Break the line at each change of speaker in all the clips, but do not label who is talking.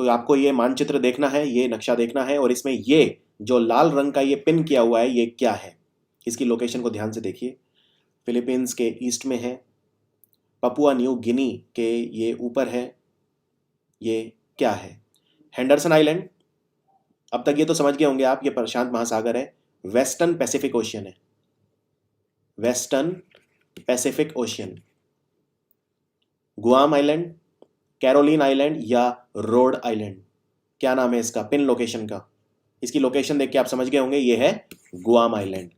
तो आपको ये मानचित्र देखना है, ये नक्शा देखना है, और इसमें ये जो लाल रंग का ये पिन किया हुआ है ये क्या है, इसकी लोकेशन को ध्यान से देखिए। फिलीपींस के ईस्ट में है, पपुआ न्यू गिनी के ये ऊपर है, ये क्या है? Henderson island. अब तक ये तो समझ गए होंगे आप, ये प्रशांत महासागर है, वेस्टर्न पैसिफिक ओशियन है, western Pacific Ocean. Guam Island, Caroline Island या रोड आइलैंड, क्या नाम है इसका पिन लोकेशन का? इसकी लोकेशन देख के आप समझ गए होंगे, ये है गुआम आइलैंड,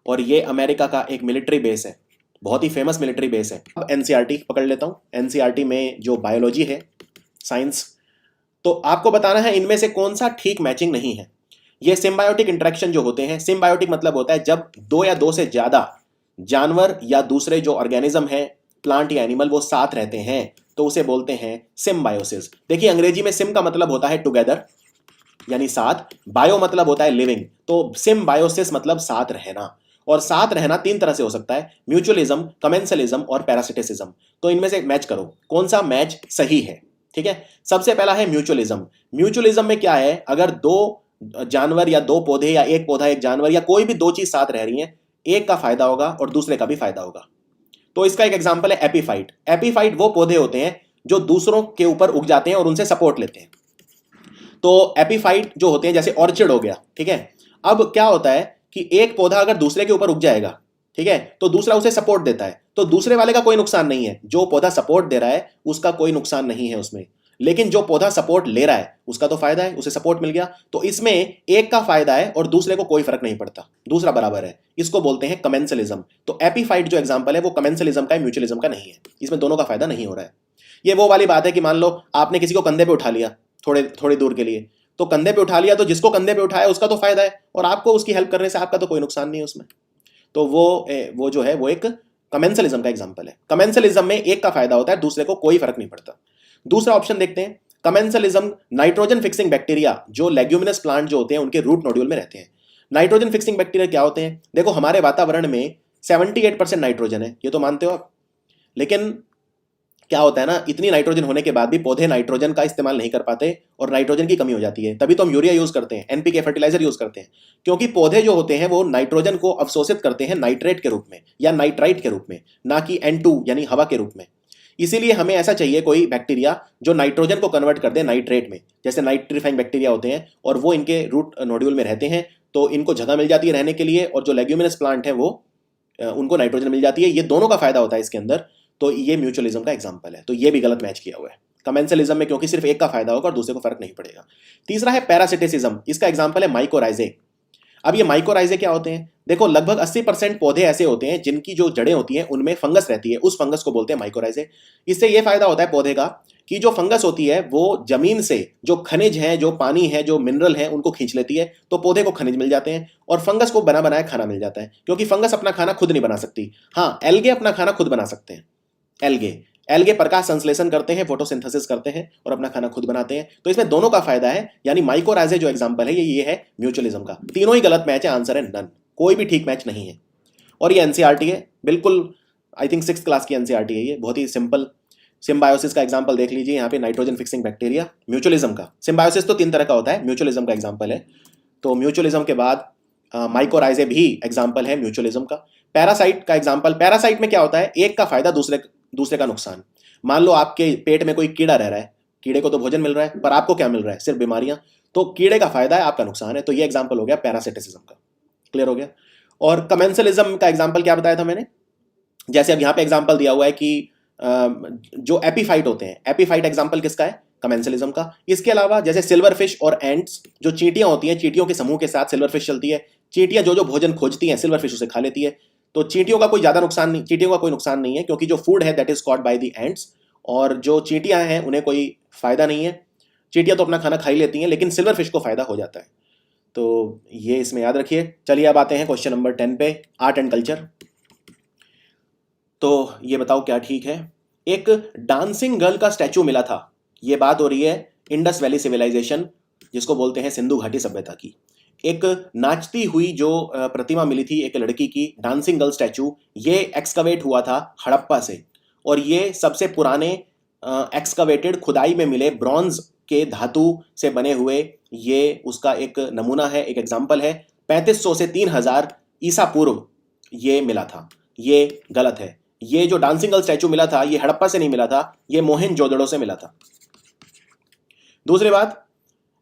और ये अमेरिका का एक मिलिट्री बेस है, बहुत ही फेमस मिलिट्री बेस है। अब एनसीईआरटी पकड़ लेता हूँ। एनसीईआरटी में जो बायोलॉजी है, साइंस, तो आपको बताना है इनमें से कौन सा ठीक मैचिंग नहीं है। ये सिम्बायोटिक इंटरेक्शन जो होते हैं, सिम्बायोटिक मतलब होता है जब दो या दो से ज्यादा जानवर या दूसरे जो ऑर्गेनिज्म है, प्लांट या एनिमल, वो साथ रहते हैं, तो उसे बोलते हैं सिम्बायोसिस। देखिए अंग्रेजी में सिम का मतलब होता है टुगेदर यानी साथ, बायो मतलब होता है लिविंग, तो सिम्बायोसिस मतलब साथ रहना। और साथ रहना तीन तरह से हो सकता है, म्यूचुअलिज्म, कमेंसलिज्म और पैरासिटिसिज्म। तो इनमें से मैच करो कौन सा मैच सही है। ठीक है, सबसे पहला है म्यूचुअलिज्म। म्यूचुअलिज्म में क्या है, अगर दो जानवर या दो पौधे या एक पौधा एक जानवर या कोई भी दो चीज साथ रह रही हैं, एक का फायदा होगा और दूसरे का भी फायदा होगा। तो इसका एक एग्जांपल है एपीफाइट। एपीफाइट वो पौधे होते हैं जो दूसरों के ऊपर उग जाते हैं और उनसे सपोर्ट लेते हैं। तो एपीफाइट जो होते हैं, जैसे ऑर्चिड हो गया, ठीक है। अब क्या होता है कि एक पौधा अगर दूसरे के ऊपर उग जाएगा, ठीक है, तो दूसरा उसे सपोर्ट देता है, तो दूसरे वाले का कोई नुकसान नहीं है। जो पौधा सपोर्ट दे रहा है उसका कोई नुकसान नहीं है उसमें, लेकिन जो पौधा सपोर्ट ले रहा है उसका तो फायदा है, उसे सपोर्ट मिल गया। तो इसमें एक का फायदा है और दूसरे को कोई फर्क नहीं पड़ता, दूसरा बराबर है। इसको बोलते हैं कमेंसलिज्म। तो एपीफाइट जो एग्जांपल है वो कमेंसलिज्म का है, म्यूचुअलिज्म का नहीं है। इसमें दोनों का फायदा नहीं हो रहा है। ये वो वाली बात है कि मान लो आपने किसी को कंधे पे उठा लिया थोड़े थोड़ी दूर के लिए, तो कंधे पे उठा लिया तो जिसको कंधे पे उठाया उसका तो फायदा है, और आपको उसकी हेल्प करने से आपका तो कोई नुकसान नहीं है उसमें। तो वो जो है वो एक कमेंसलिज्म का एग्जांपल है। कमेंसलिज्म में एक का फायदा होता है, दूसरे को कोई फर्क नहीं पड़ता। दूसरा ऑप्शन देखते हैं, कमेंसलिज्म नाइट्रोजन फिक्सिंग बैक्टीरिया, जो लेग्यूमिनस प्लांट जो होते हैं उनके रूट नोड्यूल में रहते हैं। नाइट्रोजन फिक्सिंग बैक्टीरिया क्या होते हैं? देखो हमारे वातावरण में 78% नाइट्रोजन है, ये तो मानते हो आप, लेकिन क्या होता है ना, इतनी नाइट्रोजन होने के बाद भी पौधे नाइट्रोजन का इस्तेमाल नहीं कर पाते और नाइट्रोजन की कमी हो जाती है। तभी तो हम यूरिया यूज करते हैं, एनपीके फर्टिलाइजर यूज करते हैं, क्योंकि पौधे जो होते हैं वो नाइट्रोजन को अवशोषित करते हैं नाइट्रेट के रूप में या नाइट्राइट के रूप में, ना कि N2 यानी हवा के रूप में। इसीलिए हमें ऐसा चाहिए कोई बैक्टीरिया जो नाइट्रोजन को कन्वर्ट कर दे नाइट्रेट में, जैसे नाइट्रीफाइंग बैक्टीरिया होते हैं, और वो इनके रूट नोड्यूल में रहते हैं, तो इनको जगह मिल जाती है रहने के लिए, और जो लेग्यूमिनस प्लांट है वो उनको नाइट्रोजन मिल जाती है। ये दोनों का फायदा होता है इसके अंदर। तो ये म्यूचुअलिज्म का एग्जांपल है। तो ये भी गलत मैच किया हुआ है कमेंसलिज्म में, क्योंकि सिर्फ एक का फायदा होगा और दूसरे को फर्क नहीं पड़ेगा। तीसरा है पैरासिटिसिज्म। इसका एग्जांपल है माइकोराइजे। अब ये माइकोराइजे क्या होते हैं? देखो लगभग 80% पौधे ऐसे होते हैं जिनकी जो जड़ें होती हैं उनमें फंगस रहती है, उस फंगस को बोलते हैं माइकोराइजे। इससे ये फायदा होता है पौधे का कि जो फंगस होती है वो जमीन से जो खनिज है, जो पानी है, जो मिनरल है, उनको खींच लेती है, तो पौधे को खनिज मिल जाते हैं और फंगस को बना बनाया खाना मिल जाता है, क्योंकि फंगस अपना खाना खुद नहीं बना सकती। हाँ, एल्गे अपना खाना खुद बना सकते हैं। एल्गे प्रकाश संश्लेषण करते हैं, फोटोसिंथेसिस करते हैं और अपना खाना खुद बनाते हैं। तो इसमें दोनों का फायदा है, यानी माइकोराइजे जो एग्जांपल है ये है म्यूचुअलिज्म का। तीनों ही गलत मैच है, आंसर है नन, कोई भी ठीक मैच नहीं है। और ये एनसीईआरटी है, बिल्कुल आई थिंक 6th क्लास की एनसीईआरटी है ये, बहुत ही सिंपल। सिम्बायोसिस का एग्जांपल देख लीजिए यहाँ पे, नाइट्रोजन फिक्सिंग बैक्टीरिया। म्यूचुअलिज्म का, सिम्बायोसिस तो 3 तरह का होता है, म्यूचुअलिज्म का एग्जांपल है। तो म्यूचुअलिज्म के बाद माइकोराइजे भी एग्जांपल है म्यूचुअलिज्म का। पैरासाइट का एग्जांपल, पैरासाइट में क्या होता है, एक का फायदा दूसरे का नुकसान। मान लो आपके पेट में कोई कीड़ा रह रहा है, कीड़े को तो भोजन मिल रहा है, पर आपको क्या मिल रहा है? सिर्फ बीमारियां। तो कीड़े का फायदा है, आपका नुकसान है। तो ये एग्जांपल हो गया पैरासिटिसिज्म का। क्लियर हो गया? और कमेंसलिज्म का एग्जांपल क्या बताया था मैंने? जैसे अब यहाँ पे एग्जांपल दिया हुआ है कि जो एपीफाइट होते हैं, एपीफाइट एग्जांपल किसका है? कमेंसलिज्म का। इसके अलावा जैसे सिल्वर फिश और एंट्स, जो चींटियां होती हैं, चींटियों के समूह के साथ सिल्वर फिश चलती है। चींटियां जो जो भोजन खोजती हैं, सिल्वर फिश उसे खा लेती है। तो चींटियों का कोई ज्यादा नुकसान नहीं, चींटियों का कोई नुकसान नहीं है, क्योंकि जो फूड है that is caught by the ants, और जो चींटियां हैं उन्हें कोई फायदा नहीं है। चींटियां तो अपना खाना खा ही लेती हैं, लेकिन सिल्वर फिश को फायदा हो जाता है। तो ये इसमें याद रखिए। चलिए अब आते हैं क्वेश्चन नंबर 10 पे, आर्ट एंड कल्चर। तो ये बताओ क्या ठीक है? एक डांसिंग गर्ल का स्टैचू मिला था। ये बात हो रही है इंडस वैली सिविलाइजेशन, जिसको बोलते हैं सिंधु घाटी सभ्यता की। एक नाचती हुई जो प्रतिमा मिली थी एक लड़की की, डांसिंग गर्ल स्टैचू, ये एक्सकवेट हुआ था हड़प्पा से, और ये सबसे पुराने एक्सकवेटेड खुदाई में मिले ब्रॉन्ज के धातु से बने हुए ये उसका एक नमूना है, एक एग्जाम्पल है। 3500 से 3000 ईसा पूर्व ये मिला था, ये गलत है। ये जो डांसिंग गर्ल स्टैचू मिला था ये हड़प्पा से नहीं मिला था, ये मोहनजोदड़ो से मिला था। दूसरी बात,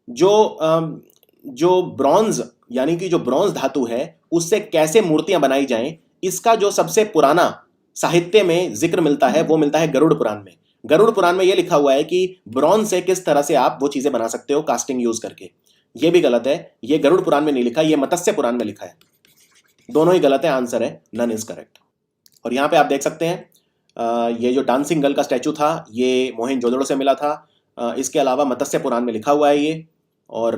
जो ब्रॉन्ज यानी कि जो ब्रॉन्ज धातु है उससे कैसे मूर्तियां बनाई जाएं, इसका जो सबसे पुराना साहित्य में जिक्र मिलता है वो मिलता है गरुड़ पुराण में। गरुड़ पुराण में ये लिखा हुआ है कि ब्रॉन्ज से किस तरह से आप वो चीजें बना सकते हो कास्टिंग यूज करके। ये भी गलत है, ये गरुड़ पुराण में नहीं लिखा, ये मत्स्य पुराण में लिखा है। दोनों ही गलत है, आंसर है नन इज करेक्ट। और यहाँ पे आप देख सकते हैं ये जो डांसिंग गर्ल का स्टैचू था ये मोहनजोदड़ो से मिला था। इसके अलावा मत्स्य पुराण में लिखा हुआ है ये। और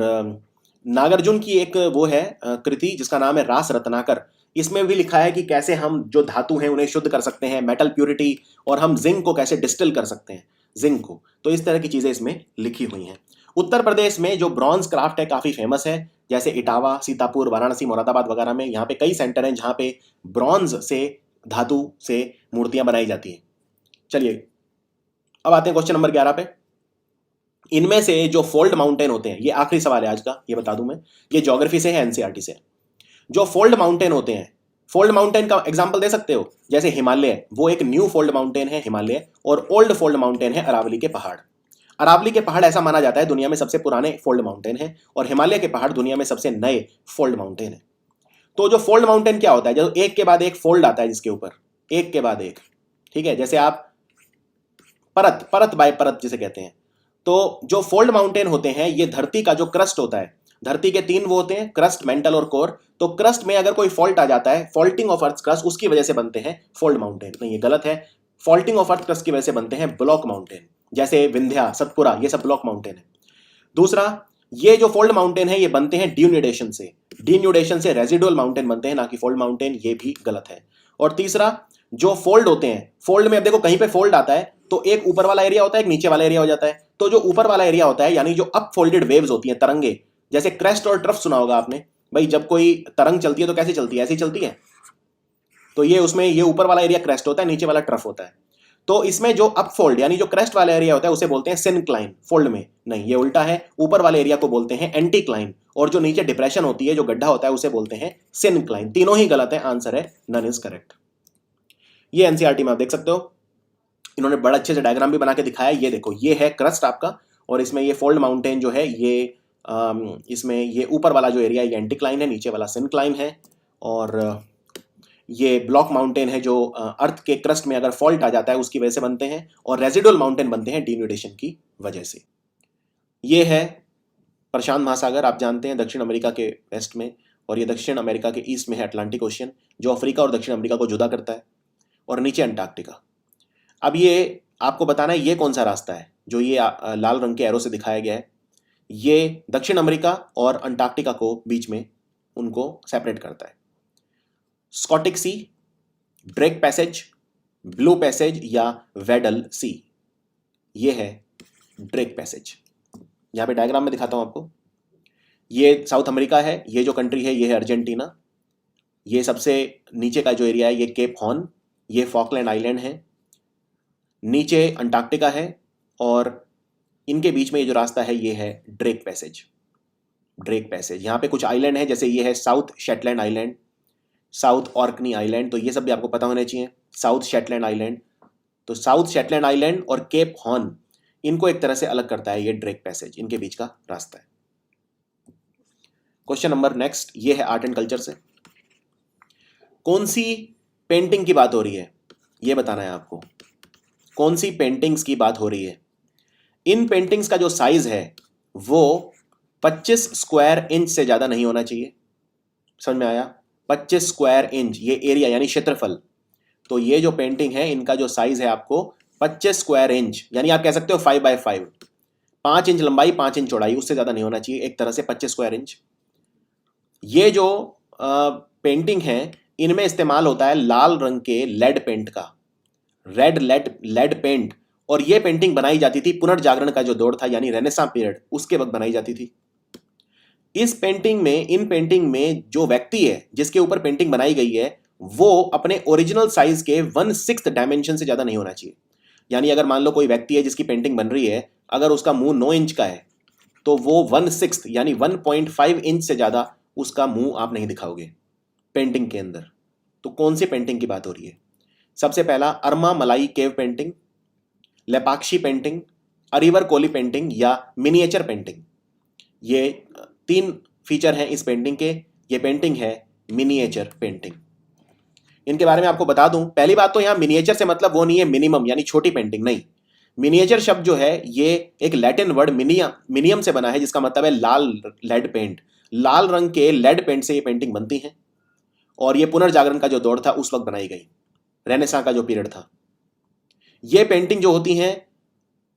नागार्जुन की एक वो है कृति जिसका नाम है रास रत्नाकर, इसमें भी लिखा है कि कैसे हम जो धातु हैं उन्हें शुद्ध कर सकते हैं, मेटल प्योरिटी, और हम जिंक को कैसे डिस्टिल कर सकते हैं, जिंक को। तो इस तरह की चीजें इसमें लिखी हुई हैं। उत्तर प्रदेश में जो ब्रॉन्ज क्राफ्ट है काफी फेमस है, जैसे इटावा, सीतापुर, वाराणसी, मुरादाबाद वगैरह में यहाँ पे कई सेंटर हैं जहाँ पे ब्रॉन्ज से धातु से मूर्तियां बनाई जाती हैं। चलिए अब आते हैं क्वेश्चन नंबर 11 पे। इनमें से जो फोल्ड माउंटेन होते हैं, ये आखिरी सवाल है आज का, ये बता दूं मैं, ये ज्योग्राफी से है, एनसीईआरटी से। जो फोल्ड माउंटेन होते हैं, फोल्ड माउंटेन का एग्जांपल दे सकते हो, जैसे हिमालय, वो एक न्यू फोल्ड माउंटेन है हिमालय, और ओल्ड फोल्ड माउंटेन है अरावली के पहाड़। अरावली के पहाड़ ऐसा माना जाता है दुनिया में सबसे पुराने फोल्ड माउंटेन है, और हिमालय के पहाड़ दुनिया में सबसे नए फोल्ड माउंटेन है। तो जो फोल्ड माउंटेन क्या होता है, जो एक के बाद एक फोल्ड आता है जिसके ऊपर एक के बाद एक, ठीक है, जैसे आप परत परत बाय परत जिसे कहते हैं। तो जो फोल्ड माउंटेन होते हैं ये धरती का जो क्रस्ट होता है, धरती के तीन वो होते हैं, क्रस्ट, मेंटल और कोर। तो क्रस्ट में अगर कोई फॉल्ट आ जाता है, फॉल्टिंग ऑफ अर्थ क्रस्ट, उसकी वजह से बनते हैं फोल्ड माउंटेन। नहीं, ये गलत है। फॉल्टिंग ऑफ अर्थ क्रस्ट की वजह से बनते हैं ब्लॉक माउंटेन, जैसे विंध्या, सतपुरा, ये सब ब्लॉक माउंटेन है। दूसरा, ये जो फोल्ड माउंटेन है ये बनते हैं डिन्यूडेशन से, डिन्यूडेशन से रेजिडुअल माउंटेन बनते हैं, ना कि फोल्ड माउंटेन, ये भी गलत है। और तीसरा, जो फोल्ड होते हैं, फोल्ड में अब देखो कहीं पे फोल्ड आता है तो एक ऊपर वाला एरिया होता है, एक नीचे वाला एरिया हो जाता है। तो जो ऊपर वाला एरिया होता है, यानी जो अप फोल्डेड वेव्स होती हैं, तरंगे, जैसे क्रेस्ट और ट्रफ सुना होगा आपने भाई, जब कोई तरंग चलती है तो कैसे चलती है, ऐसी चलती है। तो ये उसमें ये ऊपर वाला एरिया क्रेस्ट होता है, नीचे वाला ट्रफ होता है। तो इसमें जो अप फोल्ड यानी जो क्रेस्ट वाला एरिया होता है उसे बोलते हैं सिनक्लाइन, फोल्ड में नहीं, ये उल्टा है। ऊपर वाले एरिया को बोलते हैं एंटीक्लाइन, और जो नीचे डिप्रेशन होती है, जो गड्ढा होता है, उसे बोलते हैं सिनक्लाइन। तीनों ही गलत है, आंसर है नन इज करेक्ट। ये एनसीईआरटी में आप देख सकते हो, इन्होंने बड़ा अच्छे से डायग्राम भी बना के दिखाया है। ये देखो, ये है क्रस्ट आपका, और इसमें ये फोल्ड माउंटेन जो है ये इसमें ये ऊपर वाला जो एरिया ये एंटीक्लाइन है, नीचे वाला सिनक्लाइन है। और ये ब्लॉक माउंटेन है जो अर्थ के क्रस्ट में अगर फॉल्ट आ जाता है उसकी वजह से बनते हैं, और रेजिडुअल माउंटेन बनते हैं डिन्यूडेशन की वजह से। ये है प्रशांत महासागर, आप जानते हैं दक्षिण अमेरिका के वेस्ट में, और ये दक्षिण अमेरिका के ईस्ट में है अटलांटिक ओशियन, जो अफ्रीका और दक्षिण अमेरिका को जुदा करता है, और नीचे अंटार्कटिका। अब ये आपको बताना है ये कौन सा रास्ता है जो ये लाल रंग के एरो से दिखाया गया है, ये दक्षिण अमेरिका और अंटार्कटिका को बीच में उनको सेपरेट करता है। स्कॉटिक सी, ड्रेक पैसेज, ब्लू पैसेज या वेडल सी, ये है ड्रेक पैसेज। यहाँ पे डायग्राम में दिखाता हूँ आपको। ये साउथ अमेरिका है, ये जो कंट्री है ये है अर्जेंटीना। ये सबसे नीचे का जो एरिया है ये केप हॉर्न, ये फॉकलैंड आइलैंड है। नीचे अंटार्कटिका है, और इनके बीच में ये जो रास्ता है ये है ड्रेक पैसेज। ड्रेक पैसेज, यहाँ पे कुछ आइलैंड है, जैसे ये है south Shetland island, south Orkney island, तो ये सब भी आपको पता होने चाहिए। साउथ शेटलैंड आइलैंड, तो साउथ शेटलैंड आइलैंड और केप हॉर्न, इनको एक तरह से अलग करता है ये ड्रेक पैसेज, इनके बीच का रास्ता है। क्वेश्चन नंबर नेक्स्ट, ये है आर्ट एंड कल्चर से। कौन सी पेंटिंग की बात हो रही है ये बताना है आपको, कौन सी पेंटिंग्स की बात हो रही है। इन पेंटिंग्स का जो साइज है वो 25 स्क्वायर इंच से ज्यादा नहीं होना चाहिए। समझ में आया? 25 स्क्वायर इंच, ये एरिया यानी क्षेत्रफल। तो ये जो पेंटिंग है इनका जो साइज है आपको 25 स्क्वायर इंच, यानी आप कह सकते हो 5x5, 5 इंच लंबाई 5 इंच चौड़ाई, उससे ज्यादा नहीं होना चाहिए, एक तरह से 25 स्क्वायर इंच। ये जो पेंटिंग है इनमें इस्तेमाल होता है लाल रंग के लेड पेंट का, रेड लेड पेंट। और ये पेंटिंग बनाई जाती थी पुनर्जागरण का जो दौर था यानी रेनेसां पीरियड, उसके वक्त बनाई जाती थी। इस पेंटिंग में, इन पेंटिंग में जो व्यक्ति है जिसके ऊपर पेंटिंग बनाई गई है वो अपने ओरिजिनल साइज के 1/6 डायमेंशन से ज्यादा नहीं होना चाहिए। यानी अगर मान लो कोई व्यक्ति है जिसकी पेंटिंग बन रही है, अगर उसका मुंह 9 इंच का है तो वो 1/6 यानी 1.5 इंच से ज़्यादा उसका मुंह आप नहीं दिखाओगे पेंटिंग के अंदर। तो कौन सी पेंटिंग की बात हो रही है? सबसे पहला Armamalai cave painting, Lepakshi painting, Arivar Koil painting या मिनिएचर पेंटिंग। ये 3 फीचर हैं इस पेंटिंग के। ये पेंटिंग है मिनिएचर पेंटिंग। इनके बारे में आपको बता दूं, पहली बात तो यहाँ मिनिएचर से मतलब वो नहीं है मिनिमम यानी छोटी पेंटिंग, नहीं। मिनिएचर शब्द जो है ये एक लैटिन वर्ड मिनियम से बना है, जिसका मतलब है लाल लेड पेंट। लाल रंग के लेड पेंट से ये पेंटिंग बनती है और ये पुनर्जागरण का जो दौर था उस वक्त बनाई गई, रेनेसां का जो पीरियड था। ये पेंटिंग जो होती हैं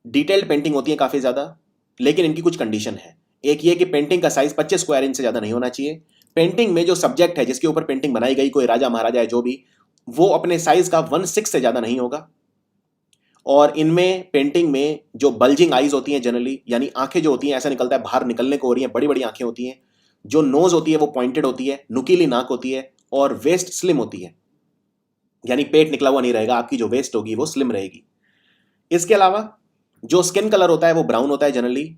डिटेल्ड पेंटिंग होती है काफ़ी ज़्यादा, लेकिन इनकी कुछ कंडीशन है। एक ये कि पेंटिंग का साइज 25 स्क्वायर इंच से ज़्यादा नहीं होना चाहिए। पेंटिंग में जो सब्जेक्ट है जिसके ऊपर पेंटिंग बनाई गई, कोई राजा महाराजा है जो भी, वो अपने साइज का 1/6 से ज़्यादा नहीं होगा। और इनमें पेंटिंग में जो बल्जिंग आईज होती हैं जनरली, यानी आंखें जो होती हैं ऐसा निकलता है बाहर निकलने को हो रही हैं, बड़ी बड़ी आंखें होती हैं। जो नोज होती है वो पॉइंटेड होती है, नुकीली नाक होती है और वेस्ट स्लिम होती है, यानी पेट निकला हुआ नहीं रहेगा, आपकी जो वेस्ट होगी वो स्लिम रहेगी। इसके अलावा जो स्किन कलर होता है वो ब्राउन होता है जनरली।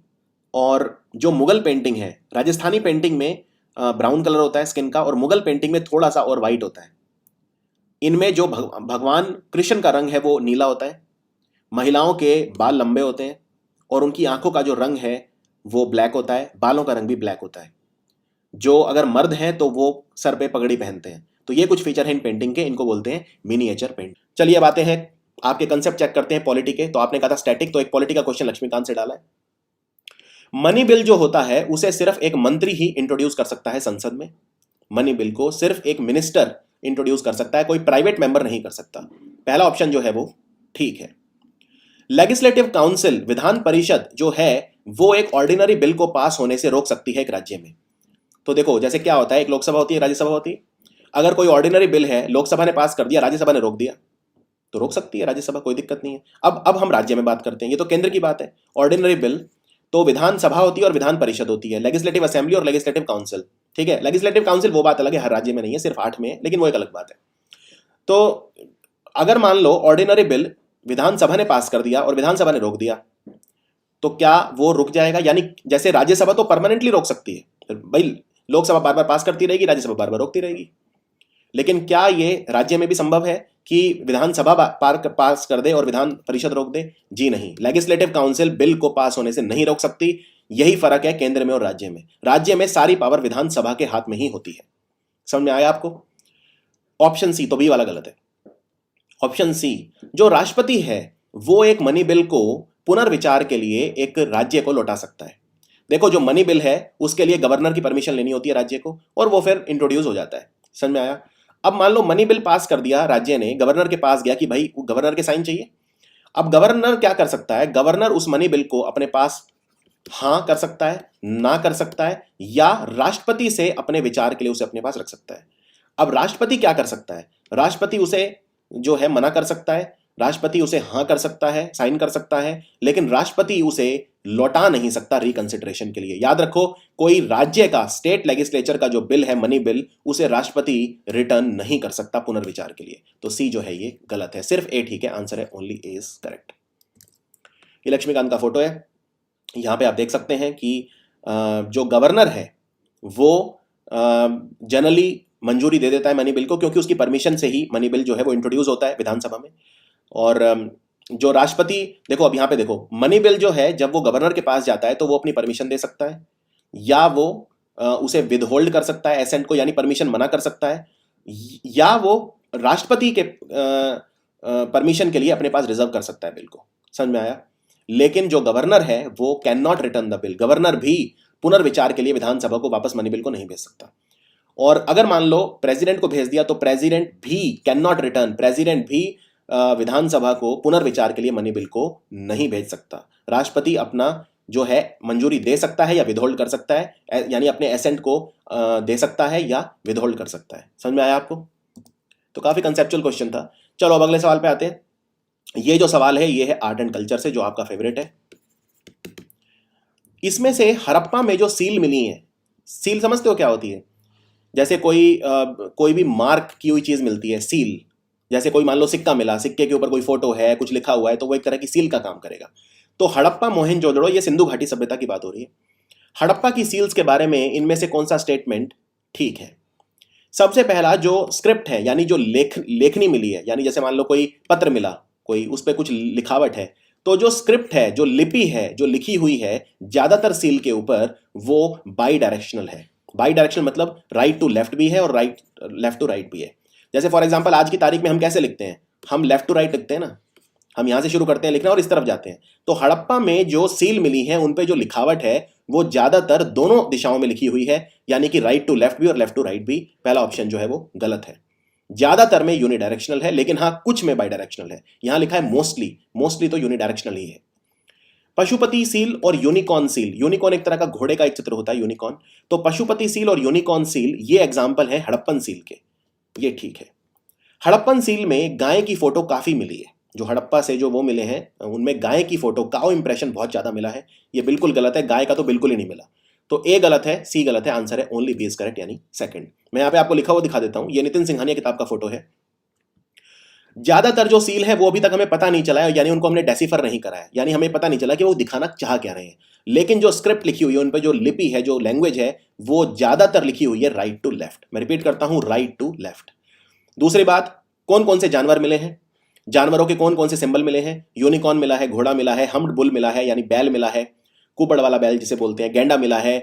और जो मुगल पेंटिंग है, राजस्थानी पेंटिंग में ब्राउन कलर होता है स्किन का, और मुगल पेंटिंग में थोड़ा सा और वाइट होता है। इनमें जो भगवान कृष्ण का रंग है वो नीला होता है। महिलाओं के बाल लंबे होते हैं और उनकी आंखों का जो रंग है वो ब्लैक होता है, बालों का रंग भी ब्लैक होता है। जो अगर मर्द हैं तो वो सर पे पगड़ी पहनते हैं। तो ये कुछ फीचर हैं इन पेंटिंग के, इनको बोलते हैं मिनिएचर पेंट। चलिए अब आते हैं आपके कंसेप्ट चेक करते हैं पॉलिटी के। तो आपने कहा था स्टैटिक, तो एक पॉलिटी का क्वेश्चन लक्ष्मीकांत से डाला है। मनी बिल जो होता है उसे सिर्फ एक मंत्री ही इंट्रोड्यूस कर सकता है संसद में। मनी बिल को सिर्फ एक मिनिस्टर इंट्रोड्यूस कर सकता है, कोई प्राइवेट मेंबर नहीं कर सकता। पहला ऑप्शन जो है वो ठीक है। लेजिस्लेटिव काउंसिल, विधान परिषद जो है वो एक ऑर्डिनरी बिल को पास होने से रोक सकती है एक राज्य में। तो देखो जैसे क्या होता है, एक लोकसभा होती है, राज्यसभा होती है। अगर कोई ऑर्डिनरी बिल है, लोकसभा ने पास कर दिया, राज्यसभा ने रोक दिया, तो रोक सकती है राज्यसभा, कोई दिक्कत नहीं है। अब हम राज्य में बात करते हैं, ये तो केंद्र की बात है। ऑर्डिनरी बिल तो विधानसभा होती है और विधान परिषद होती है, लेजिस्लेटिव असेंबली और लेजिस्लेटिव काउंसिल। ठीक है, लेजिस्लेटिव काउंसिल वो बात अलग है, हर राज्य में नहीं है, सिर्फ 8 में है, लेकिन वो एक अलग बात है। तो अगर मान लो ऑर्डिनरी बिल विधानसभा ने पास कर दिया और विधानसभा ने रोक दिया, तो क्या वो रुक जाएगा? यानी जैसे राज्यसभा तो परमानेंटली रोक सकती है भाई, लोकसभा बार बार पास करती रहेगी, राज्यसभा बार बार रोकती रहेगी। लेकिन क्या ये राज्य में भी संभव है कि विधानसभा पास कर दे और विधान परिषद रोक दे? जी नहीं, लेजिस्लेटिव काउंसिल बिल को पास होने से नहीं रोक सकती। यही फर्क है केंद्र में और राज्य में। राज्य में सारी पावर विधानसभा के हाथ में ही होती है। समझ में आया आपको? ऑप्शन सी, तो बी वाला गलत है। ऑप्शन सी, जो राष्ट्रपति है वो एक मनी बिल को पुनर्विचार के लिए एक राज्य को लौटा सकता है। देखो जो मनी बिल है उसके लिए गवर्नर की परमिशन लेनी होती है राज्य को, और वो फिर इंट्रोड्यूस हो जाता है। समझ में आया? अब मान लो मनी बिल पास कर दिया राज्य ने, गवर्नर के पास गया कि भाई गवर्नर के साइन चाहिए। अब गवर्नर क्या कर सकता है? गवर्नर उस मनी बिल को अपने पास हाँ कर सकता है, ना कर सकता है, या राष्ट्रपति से अपने विचार के लिए उसे अपने पास रख सकता है। अब राष्ट्रपति क्या कर सकता है? राष्ट्रपति उसे जो है मना कर सकता है, राष्ट्रपति उसे हाँ कर सकता है, साइन कर सकता है, लेकिन राष्ट्रपति उसे लौटा नहीं सकता रिकंसिडरेशन के लिए। याद रखो, कोई राज्य का, स्टेट लेजिस्लेचर का जो बिल है मनी बिल, उसे राष्ट्रपति रिटर्न नहीं कर सकता पुनर्विचार के लिए। तो सी जो है ये गलत है, सिर्फ ए ठीक है, आंसर है ओनली ए इज करेक्ट। ये लक्ष्मीकांत का फोटो है, यहां पे आप देख सकते हैं कि जो गवर्नर है वो जनरली मंजूरी दे देता है मनी बिल को, क्योंकि उसकी परमिशन से ही मनी बिल जो है वो इंट्रोड्यूस होता है विधानसभा में। और जो राष्ट्रपति, देखो अब यहाँ पे देखो, मनी बिल जो है जब वो गवर्नर के पास जाता है तो वो अपनी परमिशन दे सकता है, या वो उसे विदहोल्ड कर सकता है एसेंट को, यानी परमिशन मना कर सकता है, या वो राष्ट्रपति के परमिशन के लिए अपने पास रिजर्व कर सकता है बिल को। समझ में आया? लेकिन जो गवर्नर है वो can not return the bill. Governor भी पुनर्विचार के लिए विधानसभा को वापस मनी बिल को नहीं भेज सकता। और अगर मान लो प्रेसिडेंट को भेज दिया तो प्रेसिडेंट भी कैन नॉट रिटर्न, प्रेसिडेंट भी विधानसभा को पुनर्विचार के लिए मनी बिल को नहीं भेज सकता। राष्ट्रपति अपना जो है मंजूरी दे सकता है या विदहोल्ड कर सकता है, यानी अपने एसेंट को दे सकता है या विदहोल्ड कर सकता है। समझ में आया आपको? तो काफी कंसेप्चुअल क्वेश्चन था। चलो अब अगले सवाल पे आते हैं। ये जो सवाल है ये है आर्ट एंड कल्चर से, जो आपका फेवरेट है। इसमें से हड़प्पा में जो सील मिली है, सील समझते हो क्या होती है? जैसे कोई भी मार्क की हुई चीज मिलती है, सील, जैसे कोई मान लो सिक्का मिला, सिक्के के ऊपर कोई फोटो है, कुछ लिखा हुआ है, तो वो एक तरह की सील का काम करेगा। तो हड़प्पा मोहनजोदड़ो, ये सिंधु घाटी सभ्यता की बात हो रही है। हड़प्पा की सील्स के बारे में इनमें से कौन सा स्टेटमेंट ठीक है? सबसे पहला जो स्क्रिप्ट है, यानी जो लेखनी मिली है, यानी जैसे मान लो कोई पत्र मिला, कोई उस पर कुछ लिखावट है, तो जो स्क्रिप्ट है, जो लिपि है, जो लिखी हुई है ज्यादातर सील के ऊपर, वो बाई डायरेक्शनल है। बाई डायरेक्शनल मतलब राइट टू लेफ्ट भी है और लेफ्ट टू राइट भी है। जैसे फॉर एग्जाम्पल आज की तारीख में हम कैसे लिखते हैं? हम लेफ्ट टू राइट लिखते हैं ना, हम यहां से शुरू करते हैं लिखना और इस तरफ जाते हैं। तो हड़प्पा में जो सील मिली है उन पे जो लिखावट है वो ज्यादातर दोनों दिशाओं में लिखी हुई है, यानी कि राइट टू लेफ्ट भी और लेफ्ट टू राइट भी। पहला ऑप्शन जो है वो गलत है। ज्यादातर में यूनिडायरेक्शनल है, लेकिन हाँ कुछ में बाई डायरेक्शनल है। यहां लिखा है मोस्टली, मोस्टली तो यूनिडायरेक्शनल ही है। पशुपति सील और यूनिकॉर्न सील, यूनिकॉर्न एक तरह का घोड़े का एक चित्र होता है, यूनिकॉर्न। तो पशुपति सील और यूनिकॉर्न सील ये एग्जाम्पल है हड़प्पन सील के, ये ठीक है। हड़प्पन सील में गाय की फोटो काफी मिली है, जो हड़प्पा से जो वो मिले हैं उनमें गाय की फोटो, काउ इंप्रेशन बहुत ज्यादा मिला है। ये बिल्कुल गलत है, गाय का तो बिल्कुल ही नहीं मिला। तो ए गलत है, सी गलत है, आंसर है ओनली बी इज करेक्ट, यानी सेकंड। मैं यहाँ पे आपको लिखा हुआ दिखा देता हूं, ये नितिन सिंघानिया किताब का फोटो है। ज्यादातर जो सील है वो अभी तक हमें पता नहीं चला है, यानी उनको हमने डेसिफर नहीं करा है, यानी हमें पता नहीं चला कि वो दिखाना चाह क्या रहे हैं। लेकिन जो स्क्रिप्ट लिखी हुई है, उन पर जो लिपि है, जो लैंग्वेज है, वो ज्यादातर लिखी हुई है राइट टू लेफ्ट। मैं रिपीट करता हूं, राइट टू लेफ्ट। दूसरी बात, कौन कौन से जानवर मिले हैं, जानवरों के कौन कौन से सिंबल मिले हैं? यूनिकॉर्न मिला है, घोड़ा मिला है, हम्ड बुल मिला है यानी बैल मिला है, कुबड़ वाला बैल जिसे बोलते हैं, गेंडा मिला है,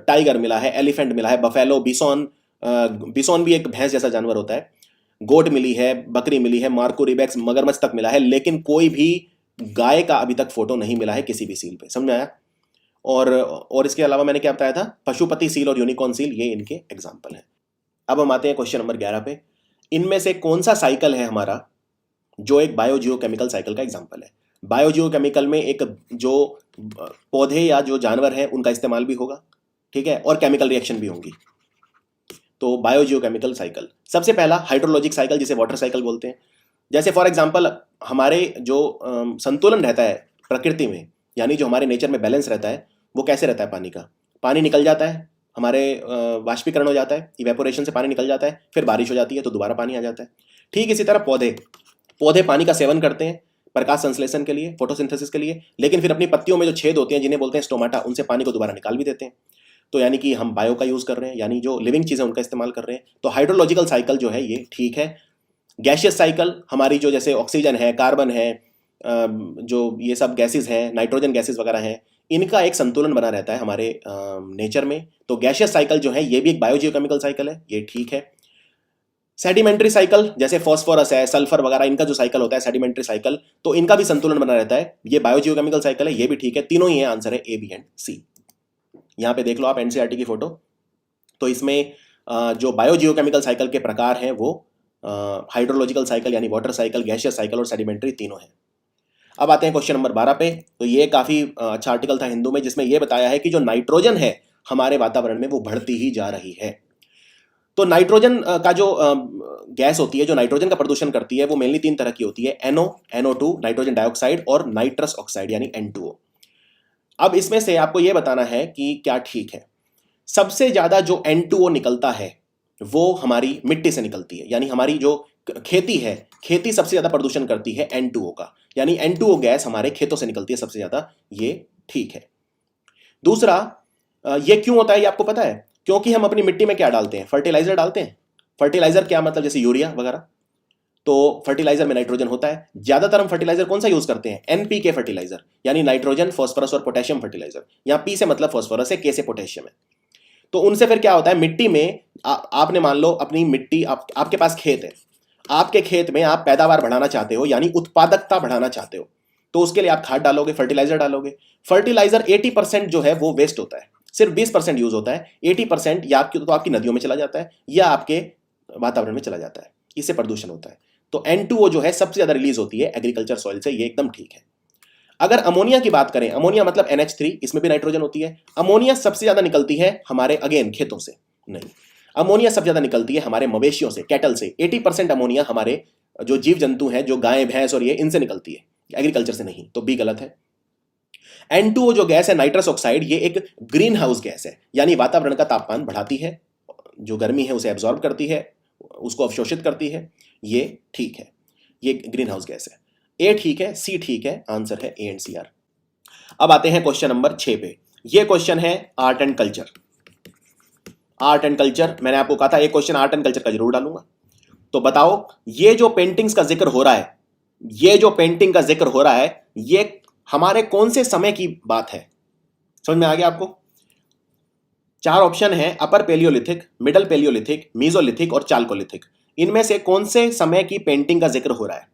टाइगर मिला है, एलिफेंट मिला है, बफेलो, बिसोन, बिसोन भी एक भैंस जैसा जानवर होता है, गोट मिली है, बकरी मिली है, मार्को रिबेक्स, मगरमच्छ तक मिला है, लेकिन कोई भी गाय का अभी तक फोटो नहीं मिला है किसी भी सील पे। समझ में आया? और इसके अलावा मैंने क्या बताया था? पशुपति सील और यूनिकॉर्न सील, ये इनके एग्जाम्पल हैं। अब हम आते हैं क्वेश्चन नंबर 11 पे। इनमें से कौन सा साइकिल है हमारा जो एक बायोजियोकेमिकल साइकिल का एग्जाम्पल है? बायोजियोकेमिकल में एक जो पौधे या जो जानवर है उनका इस्तेमाल भी होगा, ठीक है, और केमिकल रिएक्शन भी होंगी। तो बायोजियोकेमिकल साइकिल, सबसे पहला हाइड्रोलॉजिक साइकिल जिसे वाटर साइकिल बोलते हैं। जैसे फॉर एग्जांपल हमारे जो संतुलन रहता है प्रकृति में, यानी जो हमारे नेचर में बैलेंस रहता है, वो कैसे रहता है? पानी का, पानी निकल जाता है, हमारे वाष्पीकरण हो जाता है, इवेपोरेशन से पानी निकल जाता है, फिर बारिश हो जाती है तो दोबारा पानी आ जाता है। ठीक इसी तरह पौधे पानी का सेवन करते हैं प्रकाश संश्लेषण के लिए, फोटोसिंथेसिस के लिए, लेकिन फिर अपनी पत्तियों में जो छेद होते हैं जिन्हें बोलते हैं स्टोमाटा, उनसे पानी को दोबारा निकाल भी देते हैं। तो यानी कि हम बायो का यूज कर रहे हैं, यानी जो लिविंग चीज है उनका इस्तेमाल कर रहे हैं। तो हाइड्रोलॉजिकल साइकिल जो है ये ठीक है। गैशियस साइकिल, हमारी जो जैसे ऑक्सीजन है, कार्बन है, जो ये सब गैसेज हैं, नाइट्रोजन गैसेज वगैरह हैं, इनका एक संतुलन बना रहता है हमारे नेचर में। तो गैशियस साइकिल जो है ये भी एक बायोजियोकेमिकल साइकिल है, ये ठीक है। सेडिमेंट्री साइकिल, जैसे फॉस्फोरस है, सल्फर वगैरह, इनका जो साइकिल होता है सेडिमेंट्री साइकिल, तो इनका भी संतुलन बना रहता है, ये बायोजियोकेमिकल साइकिल है, ये भी ठीक है। तीनों ही है, आंसर है ए, बी एंड सी। यहाँ पे देख लो आप एनसीईआरटी की फोटो। तो इसमें जो बायोजियोकेमिकल साइकिल के प्रकार हैं वो हाइड्रोलॉजिकल साइकिल यानी वाटर साइकिल, गैशियस साइकिल और सेडिमेंट्री, तीनों हैं। अब आते हैं क्वेश्चन नंबर 12 पे। तो ये काफी अच्छा आर्टिकल था हिंदू में, जिसमें यह बताया है कि जो नाइट्रोजन है हमारे वातावरण में वो बढ़ती ही जा रही है। तो नाइट्रोजन का जो गैस होती है, जो नाइट्रोजन का प्रदूषण करती है, वो मेनली 3 तरह की होती है, NO2 नाइट्रोजन डाइऑक्साइड और नाइट्रस ऑक्साइड यानी N2O। अब इसमें से आपको यह बताना है कि क्या ठीक है। सबसे ज्यादा जो N2O निकलता है वो हमारी मिट्टी से निकलती है, यानी हमारी जो खेती है, खेती सबसे ज्यादा प्रदूषण करती है N2O का, यानी N2O गैस हमारे खेतों से निकलती है सबसे ज्यादा, ये ठीक है। दूसरा, ये क्यों होता है ये आपको पता है? क्योंकि हम अपनी मिट्टी में क्या डालते हैं? फर्टिलाइजर डालते हैं। फर्टिलाइजर क्या मतलब? जैसे यूरिया वगैरह, तो फर्टिलाइजर में नाइट्रोजन होता है। ज्यादातर हम फर्टिलाइजर कौन सा यूज करते हैं? NPK फर्टिलाइजर, यानी नाइट्रोजन, फास्फोरस और पोटेशियम फर्टिलाइजर। यहाँ P से मतलब फास्फोरस है, K से पोटेशियम है। तो उनसे फिर क्या होता है, मिट्टी में आपने मान लो अपनी मिट्टी, आपके पास खेत है, आपके खेत में आप पैदावार बढ़ाना चाहते हो, यानी उत्पादकता बढ़ाना चाहते हो, तो उसके लिए आप खाद डालोगे, फर्टिलाइजर डालोगे। फर्टिलाइजर 80% जो है वो वेस्ट होता है, सिर्फ 20% यूज होता है। 80% या आपकी नदियों में चला जाता है या आपके वातावरण में चला जाता है, इससे प्रदूषण होता है। तो N2O जो है सबसे ज्यादा रिलीज होती है एग्रीकल्चर सॉइल से, ये एकदम ठीक है। अगर अमोनिया की बात करें, अमोनिया मतलब NH3, इसमें भी नाइट्रोजन होती है। अमोनिया सबसे ज्यादा निकलती है हमारे अगेन खेतों से नहीं, अमोनिया सबसे ज्यादा निकलती है हमारे मवेशियों से, कैटल से। 80% अमोनिया हमारे जो जीव जंतु हैं, जो गाय भैंस और ये, इनसे निकलती है, एग्रीकल्चर से नहीं। तो बी गलत है। N2O जो गैस है, नाइट्रस ऑक्साइड, ये एक ग्रीन हाउस गैस है, यानी वातावरण का तापमान बढ़ाती है, जो गर्मी है उसे एब्जॉर्ब करती है, उसको अवशोषित करती है, ये ठीक है। ये ग्रीन हाउस गैस है। ए ठीक है, सी ठीक है, आंसर है ए एंड सी आर। अब आते हैं क्वेश्चन नंबर 6 पे। ये क्वेश्चन है art and culture. Art and culture, मैंने आपको कहा था एक क्वेश्चन आर्ट एंड कल्चर का जरूर डालूंगा। तो बताओ, ये जो पेंटिंग्स का जिक्र हो रहा है, ये जो पेंटिंग का जिक्र हो रहा है, ये हमारे कौन से समय की बात है? समझ में आ गया आपको? 4 ऑप्शन है, अपर पेलियोलिथिक, मिडल पेलियोलिथिक, मीजोलिथिक और चाल्कोलिथिक। इनमें से कौन से समय की पेंटिंग का जिक्र हो रहा है?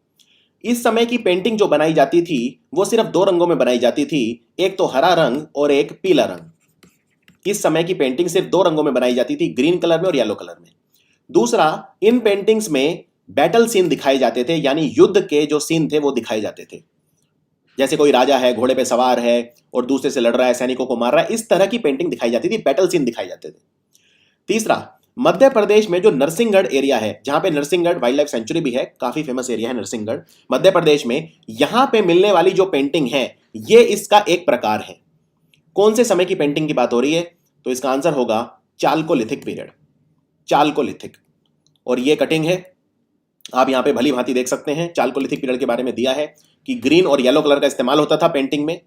इस समय की पेंटिंग जो बनाई जाती थी वो सिर्फ 2 रंगों में बनाई जाती थी, एक तो हरा रंग और एक पीला रंग। इस समय की पेंटिंग सिर्फ 2 रंगों में बनाई जाती थी, ग्रीन कलर में और येलो कलर में। दूसरा, इन पेंटिंग्स में बैटल सीन दिखाए जाते थे, यानी युद्ध के जो सीन थे वो दिखाए जाते थे। जैसे कोई राजा है, घोड़े पे सवार है और दूसरे से लड़ रहा है, सैनिकों को मार रहा है, इस तरह की पेंटिंग दिखाई जाती थी, बैटल सीन दिखाए जाते थे। तीसरा, मध्य प्रदेश में जो नरसिंहगढ़ एरिया है, जहां पे नरसिंहगढ़ वाइल्ड लाइफ सेंचुरी भी है, काफी फेमस एरिया है नरसिंहगढ़ मध्य प्रदेश में, यहां पे मिलने वाली जो पेंटिंग है ये इसका एक प्रकार है। कौन से समय की पेंटिंग की बात हो रही है? तो इसका आंसर होगा चाल्कोलिथिक पीरियड, चाल्कोलिथिक। और ये कटिंग है, आप यहां पे भली भांति देख सकते हैं। चाल्कोलिथिक पीरियड के बारे में दिया है कि ग्रीन और येलो कलर का इस्तेमाल होता था पेंटिंग में,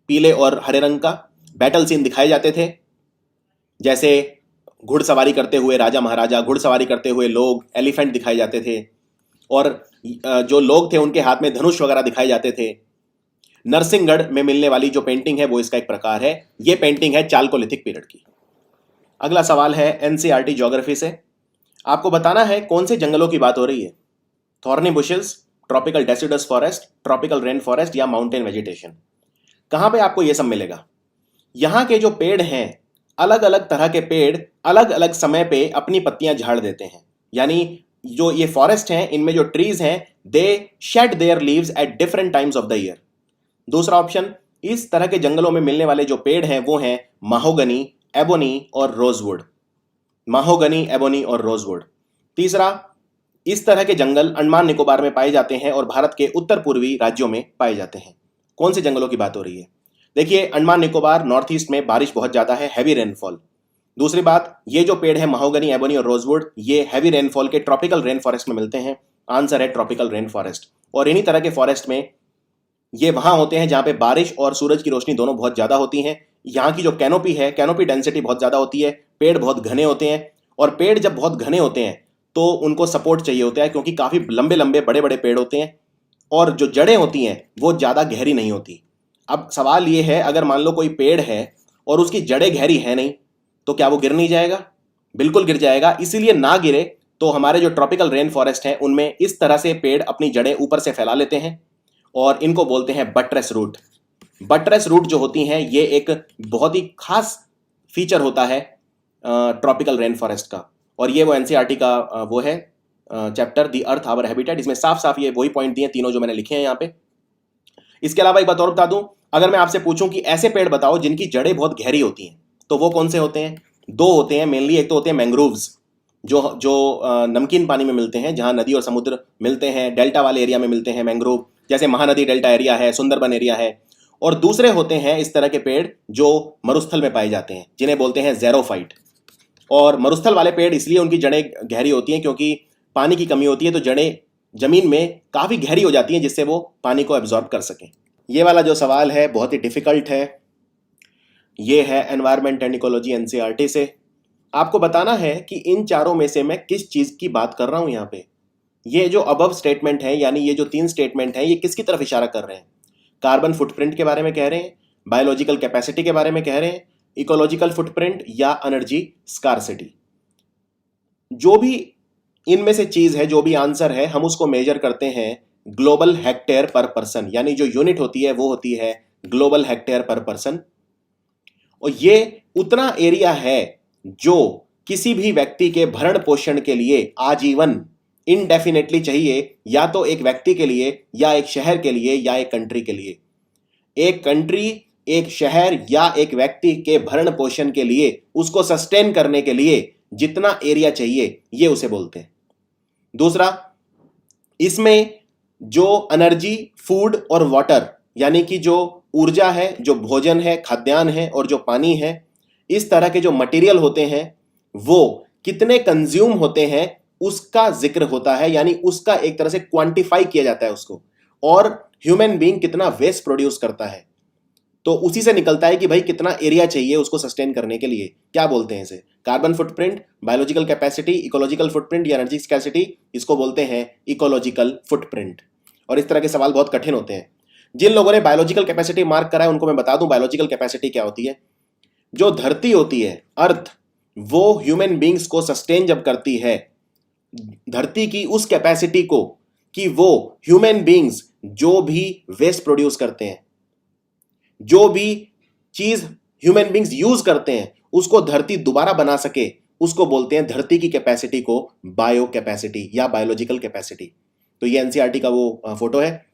पीले और हरे रंग का। बैटल सीन दिखाए जाते थे, जैसे घुड़सवारी करते हुए राजा महाराजा, घुड़सवारी करते हुए लोग, एलिफेंट दिखाए जाते थे, और जो लोग थे उनके हाथ में धनुष वगैरह दिखाए जाते थे। नरसिंहगढ़ में मिलने वाली जो पेंटिंग है वो इसका एक प्रकार है। ये पेंटिंग है चाल्कोलिथिक पीरियड की। अगला सवाल है एनसीईआरटी ज्योग्राफी से। आपको बताना है कौन से जंगलों की बात हो रही है? Thorny bushes, tropical deciduous forest, tropical rain forest या माउंटेन वेजिटेशन। कहां पे आपको यह सब मिलेगा? यहां के जो पेड़ हैं, अलग अलग तरह के पेड़ अलग अलग समय पे अपनी पत्तियां झाड़ देते हैं। यानी जो ये फॉरेस्ट हैं, इनमें जो ट्रीज हैं, they shed their leaves at different times of the year. दूसरा ऑप्शन, इस तरह के जंगलों में मिलने वाले जो पेड़ हैं वो हैं माहोगनी, एबोनी और रोजवुड। माहोगनी, एबोनी और रोजवुड। तीसरा, इस तरह के जंगल अंडमान निकोबार में पाए जाते हैं और भारत के उत्तर पूर्वी राज्यों में पाए जाते हैं। कौन से जंगलों की बात हो रही है? देखिए, अंडमान निकोबार नॉर्थ ईस्ट में बारिश बहुत ज्यादा है, हैवी रेनफॉल। दूसरी बात, ये जो पेड़ है माहोगनी, एबोनी और रोजवुड, ये हैवी रेनफॉल के ट्रॉपिकल रेन फॉरेस्ट में मिलते हैं। आंसर है ट्रॉपिकल रेन फॉरेस्ट। और इन्हीं तरह के फॉरेस्ट में ये वहां होते हैं जहां पे बारिश और सूरज की रोशनी दोनों बहुत ज्यादा होती हैं। यहाँ की जो कैनोपी है, कैनोपी डेंसिटी बहुत ज्यादा होती है, पेड़ बहुत घने होते हैं। और पेड़ जब बहुत घने होते हैं तो उनको सपोर्ट चाहिए होता है, क्योंकि काफी लंबे लंबे बड़े बड़े पेड़ होते हैं और जो जड़ें होती हैं वो ज्यादा गहरी नहीं होती। अब सवाल ये है, अगर मान लो कोई पेड़ है और उसकी जड़ें गहरी है नहीं, तो क्या वो गिर नहीं जाएगा? बिल्कुल गिर जाएगा। इसीलिए ना गिरे तो हमारे जो ट्रॉपिकल रेन फॉरेस्ट हैं उनमें इस तरह से पेड़ अपनी जड़ें ऊपर से फैला लेते हैं और इनको बोलते हैं बट्रेस रूट। बट्रेस रूट जो होती हैं ये एक बहुत ही खास फीचर होता है ट्रॉपिकल रेन फॉरेस्ट का। और ये वो एनसीईआरटी का वो है chapter the Earth our habitat. इसमें साफ साफ ये वही पॉइंट दिए तीनों जो मैंने लिखे हैं यहाँ पे। इसके अलावा एक बात और बता दूं, अगर मैं आपसे पूछूं कि ऐसे पेड़ बताओ जिनकी जड़ें बहुत गहरी होती हैं, तो वो कौन से होते हैं? 2 होते हैं मेनली। एक तो होते हैं मैंग्रोव्स, जो नमकीन पानी में मिलते हैं, जहां नदी और समुद्र मिलते हैं, डेल्टा वाले एरिया में मिलते हैं मैंग्रोव, जैसे महानदी डेल्टा एरिया है, सुंदरबन एरिया है। और दूसरे होते हैं इस तरह के पेड़ जो मरुस्थल में पाए जाते हैं, जिन्हें बोलते हैं ज़ेरोफाइट। और मरुस्थल वाले पेड़ इसलिए उनकी जड़ें गहरी होती हैं क्योंकि पानी की कमी होती है, तो जड़ें जमीन में काफी गहरी हो जाती हैं जिससे वो पानी को एब्जॉर्ब कर सकें। ये वाला जो सवाल है बहुत ही डिफिकल्ट है। ये है एनवायरमेंट एंड इकोलॉजी एनसीईआरटी से। आपको बताना है कि इन चारों में से मैं किस चीज की बात कर रहा हूं यहाँ पे। ये जो अबव स्टेटमेंट है, यानी ये जो 3 स्टेटमेंट हैं, ये किसकी तरफ इशारा कर रहे हैं? कार्बन फुटप्रिंट के बारे में कह रहे हैं, बायोलॉजिकल कैपेसिटी के बारे में कह रहे हैं, इकोलॉजिकल फुटप्रिंट या एनर्जी स्कार्सिटी। जो भी इनमें से चीज है, जो भी आंसर है, हम उसको मेजर करते हैं ग्लोबल हेक्टेयर पर पर्सन, यानी जो यूनिट होती है वो होती है ग्लोबल हेक्टेयर पर पर्सन। और ये उतना एरिया है जो किसी भी व्यक्ति के भरण पोषण के लिए आजीवन इनडेफिनेटली चाहिए, या तो एक व्यक्ति के लिए या एक शहर के लिए या एक कंट्री के लिए। एक कंट्री, एक शहर या एक व्यक्ति के भरण पोषण के लिए, उसको सस्टेन करने के लिए जितना एरिया चाहिए, ये उसे बोलते हैं। दूसरा, इसमें जो एनर्जी, फूड और वाटर, यानी कि जो ऊर्जा है, जो भोजन है, खाद्यान्न है और जो पानी है, इस तरह के जो मटेरियल होते हैं वो कितने कंज्यूम होते हैं, उसका जिक्र होता है, यानी उसका एक तरह से क्वांटिफाई किया जाता है उसको। और ह्यूमन बीइंग कितना वेस्ट प्रोड्यूस करता है, तो उसी से निकलता है कि भाई कितना एरिया चाहिए उसको सस्टेन करने के लिए। क्या बोलते हैं इसे? Carbon footprint, biological capacity, ecological footprint या एनर्जी स्कैर्सिटी, इसको बोलते हैं इकोलॉजिकल फुटप्रिंट। और इस तरह के सवाल बहुत कठिन होते हैं। जिन लोगों ने बायोलॉजिकल कैपेसिटी मार्क करा है उनको मैं बता दूं बायोलॉजिकल कैपेसिटी क्या होती है। जो धरती होती है, अर्थ, वो ह्यूमन बींग्स को सस्टेन जब करती है, धरती की उस कैपेसिटी को कि वो ह्यूमन बींग्स जो भी वेस्ट प्रोड्यूस करते हैं, जो भी चीज ह्यूमन बींग्स यूज करते हैं, उसको धरती दोबारा बना सके, उसको बोलते हैं धरती की कैपेसिटी को बायो कैपेसिटी या बायोलॉजिकल कैपेसिटी। तो ये एनसीईआरटी का वो फोटो है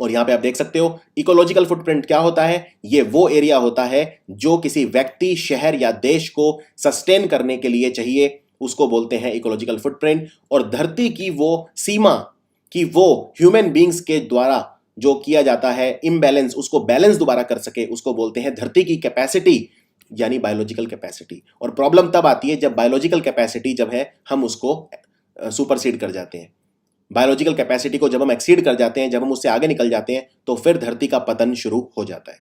और यहां पे आप देख सकते हो इकोलॉजिकल फुटप्रिंट क्या होता है। ये वो एरिया होता है जो किसी व्यक्ति, शहर या देश को सस्टेन करने के लिए चाहिए, उसको बोलते हैं इकोलॉजिकल फुटप्रिंट। और धरती की वो सीमा कि वो ह्यूमन बींग्स के द्वारा जो किया जाता है इम्बैलेंस, उसको बैलेंस दोबारा कर सके, उसको बोलते हैं धरती की कैपेसिटी यानी बायोलॉजिकल कैपेसिटी। और प्रॉब्लम तब आती है जब बायोलॉजिकल कैपेसिटी जब है हम उसको सुपरसीड कर जाते हैं। बायोलॉजिकल कैपेसिटी को जब हम एक्सीड कर जाते हैं, जब हम उससे आगे निकल जाते हैं, तो फिर धरती का पतन शुरू हो जाता है।